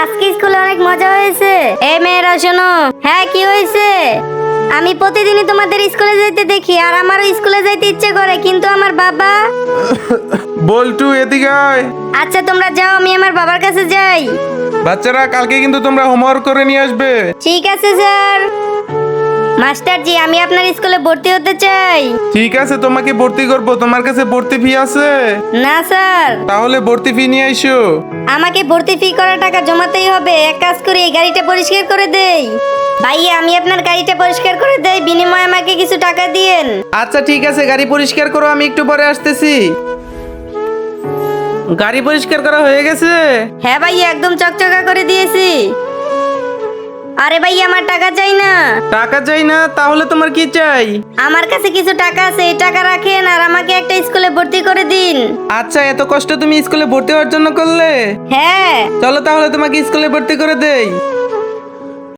আজকে স্কুলে অনেক মজা হয়েছে। এই মেয়েরা শোনো। হ্যাঁ, কি হয়েছে? আমি প্রতিদিনই তোমাদের স্কুলে যাইতে দেখি, আর আমারও স্কুলে যাইতে ইচ্ছে করে, কিন্তু আমার বাবা। বল্টু এদিকে আয়। আচ্ছা তোমরা যাও, আমি আমার বাবার কাছে যাই। বাচ্চারা কালকে কিন্তু তোমরা হোমওয়ার্ক করে নিয়ে আসবে। ঠিক আছে স্যার। মাস্টারজি, আমি আপনার স্কুলে ভর্তি হতে চাই। ঠিক আছে, তোমাকে ভর্তি করব। তোমার কাছে ভর্তি ফি আছে? না স্যার, তাহলে ভর্তি ফি নিয়ে আইসো। আমাকে ভর্তি ফি করার টাকা জমাতেই হবে। এক কাজ করি, এই গাড়িটা পরিষ্কার করে দেই। ভাইয়া, আমি আপনার গাড়িটা পরিষ্কার করে দেই, বিনিময়ে আমাকে কিছু টাকা দিয়েন। আচ্ছা ঠিক আছে, গাড়ি পরিষ্কার করো, আমি একটু পরে আসতেছি। গাড়ি পরিষ্কার করা হয়ে গেছে? হ্যাঁ ভাইয়া, একদম চকচকা করে দিয়েছি। আরে ভাইয়া, আমার টাকা চাই না। টাকা চাই না? তাহলে তোমার কি চাই? আমার কাছে কিছু টাকা আছে, এই টাকা রাখেন আর আমাকে একটা স্কুলে ভর্তি করে দিন। আচ্ছা, এত কষ্ট তুমি স্কুলে ভর্তি হওয়ার জন্য করলে? হ্যাঁ। চলো তাহলে তোমাকে স্কুলে ভর্তি করে দেই।